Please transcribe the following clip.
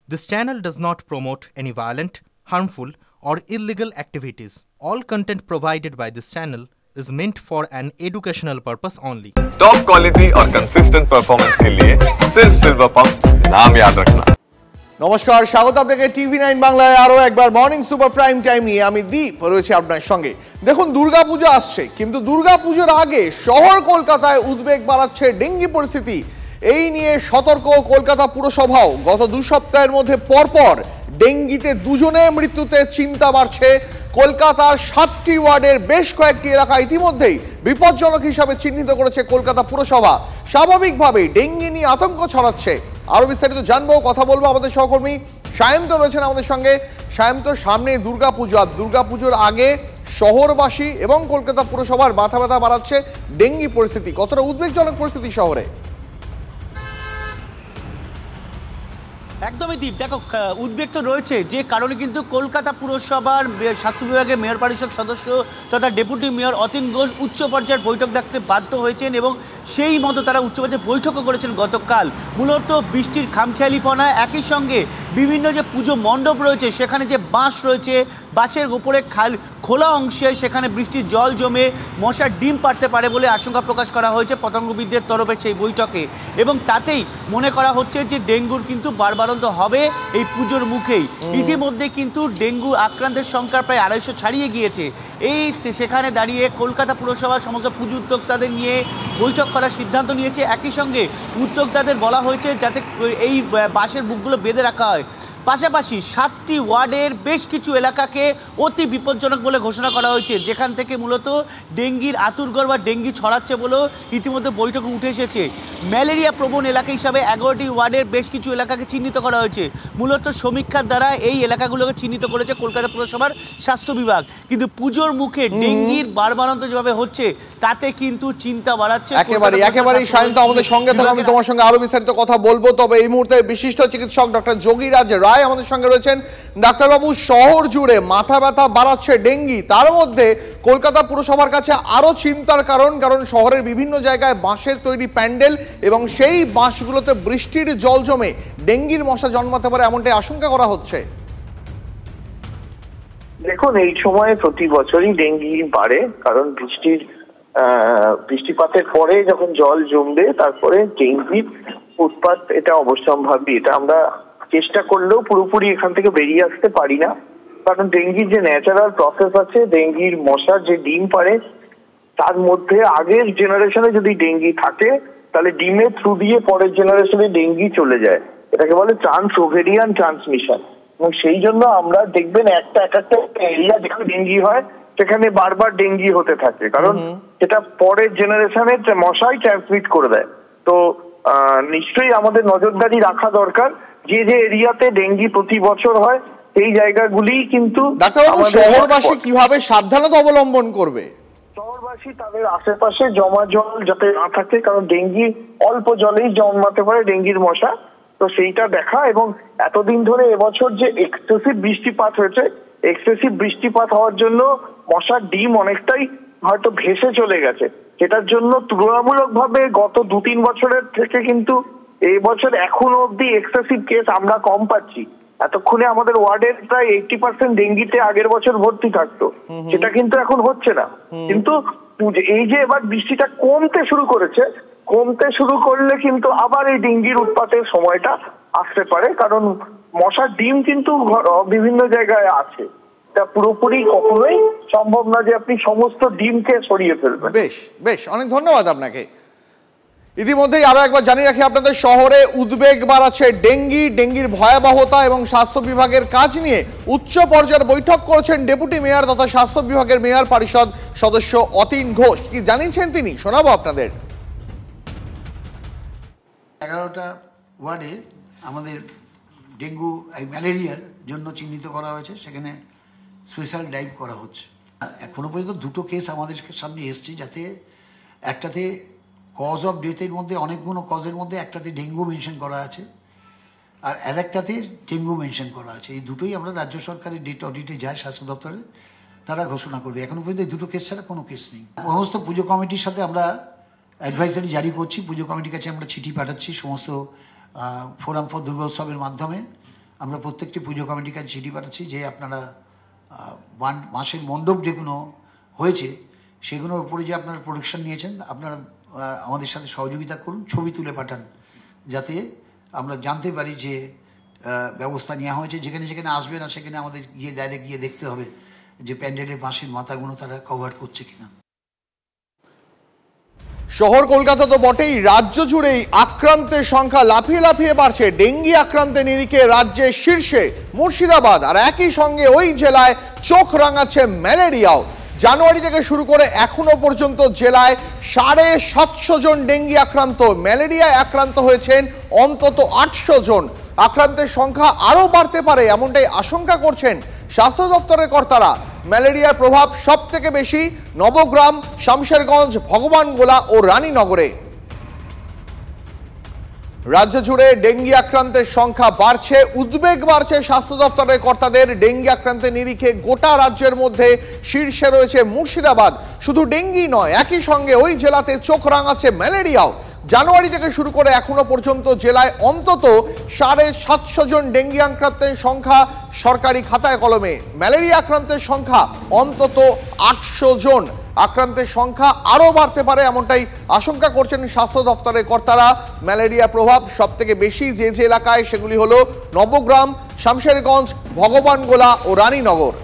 This channel does not promote any violent, harmful, or illegal activities. All content provided by this channel is meant for an educational purpose only. Top quality और consistent performance के लिए सिर्फ silver pump नाम याद रखना। নমস্কার, স্বাগত আপনাকে টিভি9 বাংলায় আরো একবার মর্নিং সুপার প্রাইম টাইম নিয়ে আমি দীপ রয়েছি আপনার সঙ্গে। দেখুন, দুর্গাপূজা আসছে, কিন্তু দুর্গাপূজার আগে শহর কলকাতায় উদ্বেগ বাড়াচ্ছে ডেঙ্গি পরিস্থিতি। এই নিয়ে সতর্ক কলকাতা পুরসভাও। গত 2 সপ্তাহের মধ্যে পরপর ডেঙ্গিতে দুজনের মৃত্যুতে চিন্তা বাড়ছে। কলকাতার 7টি ওয়ার্ডের বেশ কয়েকটি এলাকা ইতিমধ্যেই বিপজ্জনক হিসাবে চিহ্নিত করেছে কলকাতা পুরসভা। স্বাভাবিকভাবেই ডেঙ্গি নিয়ে আতঙ্ক ছড়াচ্ছে। আরো বিস্তারিত জানবো, কথা বলবো আমাদের সহকর্মী সায়ন্ত রয়েছেন আমাদের সঙ্গে। সায়ন্ত, সামনে দুর্গাপুজো, আর দুর্গাপুজোর আগে শহরবাসী এবং কলকাতা পুরসভার মাথা ব্যথা বাড়াচ্ছে ডেঙ্গি পরিস্থিতি। কতটা উদ্বেগজনক পরিস্থিতি শহরে? একদমই দীপ, দেখো উদ্বেগ তো রয়েছে, যে কারণে কিন্তু কলকাতা পুরসভার স্বাস্থ্য বিভাগের মেয়র পরিষদ সদস্য তথা ডেপুটি মেয়র অতীন ঘোষ উচ্চ পর্যায়ের বৈঠক ডাকতে বাধ্য হয়েছেন এবং সেই মতো তারা উচ্চ পর্যায়ে বৈঠকও করেছেন গতকাল। মূলত বৃষ্টির খামখেয়ালিপনা, একই সঙ্গে বিভিন্ন যে পুজো মণ্ডপ রয়েছে সেখানে যে বাঁশ রয়েছে, বাঁশের উপরে খোলা অংশে সেখানে বৃষ্টির জল জমে মশার ডিম পাড়তে পারে বলে আশঙ্কা প্রকাশ করা হয়েছে পতঙ্গবিদদের তরফে সেই বৈঠকে। এবং তাতেই মনে করা হচ্ছে যে ডেঙ্গুর কিন্তু বাড়বাড়ন্ত হবে এই পুজোর মুখেই। ইতিমধ্যে কিন্তু ডেঙ্গু আক্রান্তের সংখ্যা প্রায় 250 ছাড়িয়ে গিয়েছে। এই সেখানে দাঁড়িয়ে কলকাতা পুরসভার সমস্ত পুজো উদ্যোক্তাদের নিয়ে বৈঠক করার সিদ্ধান্ত নিয়েছে। একই সঙ্গে উদ্যোক্তাদের বলা হয়েছে যাতে এই বাঁশের বুকগুলো বেঁধে রাখা হয়। পাশাপাশি 7টি ওয়ার্ডের বেশ কিছু এলাকাকে অতি বিপজ্জনক বলে ঘোষণা করা হয়েছে, যেখান থেকে মূলত ডেঙ্গির আতুরঘর বা ডেঙ্গি ছড়াচ্ছে বলেও ইতিমধ্যে বৈঠকে উঠে এসেছে। ম্যালেরিয়া প্রবণ এলাকা হিসাবে 11টি ওয়ার্ডের বেশ কিছু এলাকাকে চিহ্নিত করা হয়েছে। মূলত সমীক্ষার দ্বারা এই এলাকাগুলোকে চিহ্নিত করেছে কলকাতা পুরসভার স্বাস্থ্য বিভাগ। কিন্তু পুজোর মুখে ডেঙ্গির বাড়বাড়ন্ত যেভাবে হচ্ছে তাতে কিন্তু চিন্তা বাড়াচ্ছে। একেবারেই সায়ন্ত আমাদের সঙ্গে থাকো, আমি তোমার সঙ্গে আরো বিস্তারিত কথা বলবো। তবে এই মুহূর্তে বিশিষ্ট চিকিৎসক ডক্টর যোগীরাজ রায় আমাদের সঙ্গে রয়েছেন। ডাক্তারবাবু, শহর জুড়ে মাথা ব্যথা বাড়াচ্ছে ডেঙ্গি, তার মধ্যে কলকাতা পুরসভার কাছে আরো চিন্তার কারণ শহরের বিভিন্ন জায়গায় বাঁশের তৈরি প্যান্ডেল এবং সেই বাঁশগুলোতে বৃষ্টির জল জমে ডেঙ্গির মশা জন্মাতে পারে, এমনটাই আশঙ্কা করা হচ্ছে। দেখুন, এই সময়ে প্রতি বছরই ডেঙ্গি বাড়ে, কারণ বৃষ্টিপাতের পরে যখন জল জমবে তারপরে ডেঙ্গির উৎপাত এটা অবশ্যম্ভাবী। এটা আমরা চেষ্টা করলেও পুরোপুরি এখান থেকে বেরিয়ে আসতে পারি না, কারণ ডেঙ্গির যে ন্যাচারাল প্রসেস আছে, ডেঙ্গির মশার যে ডিম পাড়ে তার মধ্যে আগের জেনারেশনে যদি ডেঙ্গি থাকে তাহলে ডিমের থ্রু দিয়ে পরের জেনারেশনে ডেঙ্গি চলে যায়। এটাকে বলে ট্রান্স ওভেরিয়ান ট্রান্সমিশন। এবং সেই জন্য আমরা দেখবেন এক একটা এরিয়া যেখানে ডেঙ্গি হয় সেখানে বারবার ডেঙ্গি হতে থাকে, কারণ সেটা পরের জেনারেশনে মশাই ট্রান্সমিট করে দেয়। তো নিশ্চয়ই আমাদের নজরদারি রাখা দরকার। যে এরিয়াতে ডেঙ্গি প্রতি বছর হয় সেই জায়গাগুলি কিন্তু শহরবাসী কিভাবে সাবধানতা অবলম্বন করবে? শহরবাসী তাদের আশেপাশে জমা জল যাতে না থাকে, কারণ ডেঙ্গি অল্প জলেই জন্মাতে পারে ডেঙ্গির মশা। তো সেইটা দেখা, এবং এতদিন ধরে এবছর যে এক্সেসিভ বৃষ্টিপাত হয়েছে, এক্সেসিভ বৃষ্টিপাত হওয়ার জন্য মশার ডিম অনেকটাই হয়তো ভেসে চলে গেছে। সেটার জন্য তুলনামূলকভাবে গত 2-3 বছরের থেকে কিন্তু এই বছর এখনো অব্দি এক্সেসিভ কেস আমরা কম পাচ্ছি। এতক্ষণে আমাদের ওয়ার্ডের প্রায় 80% ডেঙ্গিতে আগের বছর ভর্তি থাকতো, সেটা কিন্তু এখন হচ্ছে না। কিন্তু এই যে এবার বৃষ্টিটা কমতে শুরু করলে কিন্তু আবার এই ডেঙ্গির উৎপাতের সময়টা আসতে পারে, কারণ মশার ডিম কিন্তু বিভিন্ন জায়গায় আছে। এটা পুরোপুরি কখনোই সম্ভব না যে আপনি সমস্ত ডিমকে সরিয়ে ফেলবেন। বেশ অনেক ধন্যবাদ আপনাকে। ইতিমধ্যেই আরো একবার জানিয়ে রাখি আপনাদের, শহরে উদ্বেগ বাড়াচ্ছে ডেঙ্গির ভয়াবহতা এবং স্বাস্থ্য বিভাগের কাজ নিয়ে উচ্চ পর্যায়ের বৈঠক করেছেন ডেপুটি মেয়র তথা স্বাস্থ্য বিভাগের মেয়র পরিষদ সদস্য অতীন ঘোষ। কি জানিয়েছেন তিনি, শোনাবো আপনাদের। 11টা ওয়ার্ডে আমাদের ডেঙ্গু ম্যালেরিয়ার জন্য চিহ্নিত করা হয়েছে, সেখানে স্পেশাল ড্রাইভ করা হচ্ছে। এখনো পর্যন্ত 2টো কেস আমাদের সামনে এসছে, যাতে একটাতে কজ অফ ডেথের মধ্যে অনেকগুলো কজের মধ্যে একটাতে ডেঙ্গু মেনশন করা আছে আর আরেকটাতে ডেঙ্গু মেনশন করা আছে। এই দুটোই আমরা রাজ্য সরকারের ডেট অডিটে যায় স্বাস্থ্য দপ্তরে, তারা ঘোষণা করবে। এখনো পর্যন্ত এই 2টো কেস ছাড়া কোনো কেস নেই। সমস্ত পুজো কমিটির সাথে আমরা অ্যাডভাইজারি জারি করছি, পুজো কমিটির কাছে আমরা চিঠি পাঠাচ্ছি সমস্ত ফোরাম ফর দুর্গোৎসবের মাধ্যমে। আমরা প্রত্যেকটি পুজো কমিটির কাছে চিঠি পাঠাচ্ছি যে আপনারা মাসের মণ্ডপ যেগুলো হয়েছে সেগুলোর উপরে যে আপনারা প্রোডাকশন নিয়েছেন আপনারা আমাদের সাথে সহযোগিতা করুন, ছবি তুলে পাঠান, যাতে আমরা জানতে পারি যে ব্যবস্থা নেওয়া হয়েছে। যেখানে যেখানে আসবে না সেখানে আমাদের ডাইরেক্ট গিয়ে দেখতে হবে যে প্যান্ডেলের বাঁশের মাথাগুলো তারা কভার করছে কিনা। শহর কলকাতা তো বটেই, রাজ্য জুড়েই আক্রান্তের সংখ্যা লাফিয়ে লাফিয়ে বাড়ছে। ডেঙ্গি আক্রান্তের নিরিখে রাজ্যের শীর্ষে মুর্শিদাবাদ, আর একই সঙ্গে ওই জেলায় চোখ রাঙাচ্ছে ম্যালেরিয়াও। জানুয়ারি থেকে শুরু করে এখনো পর্যন্ত জেলায় 750 জন ডেঙ্গি আক্রান্ত, ম্যালেরিয়ায় আক্রান্ত হয়েছেন অন্তত 800 জন। আক্রান্তের সংখ্যা আরও বাড়তে পারে এমনটাই আশঙ্কা করছেন স্বাস্থ্য দপ্তরের কর্তারা। ম্যালেরিয়ার প্রভাব সব থেকে বেশি নবগ্রাম, শামশেরগঞ্জ, ভগবানগোলা ও রানীনগরে। রাজ্য জুড়ে ডেঙ্গি আক্রান্তের সংখ্যা বাড়ছে, উদ্বেগ বাড়ছে স্বাস্থ্য দপ্তরের কর্তাদের। ডেঙ্গি আক্রান্তের নিরিখে গোটা রাজ্যের মধ্যে শীর্ষে রয়েছে মুর্শিদাবাদ। শুধু ডেঙ্গি নয়, একই সঙ্গে ওই জেলাতে চোখ রাঙাচ্ছে ম্যালেরিয়াও। জানুয়ারি থেকে শুরু করে এখনো পর্যন্ত জেলায় অন্তত 750 জন ডেঙ্গি আক্রান্তের সংখ্যা সরকারি খাতায় কলমে। ম্যালেরিয়া আক্রান্তের সংখ্যা অন্তত 800 জন। আক্রান্তের সংখ্যা আরও বাড়তে পারে এমনটাই আশঙ্কা করছেন স্বাস্থ্য দপ্তরের কর্তারা। ম্যালেরিয়া প্রভাব সব থেকে বেশি যে এলাকায় সেগুলি হলো নবগ্রাম, শামশেরগঞ্জ, ভগবানগোলা ও রানীনগর।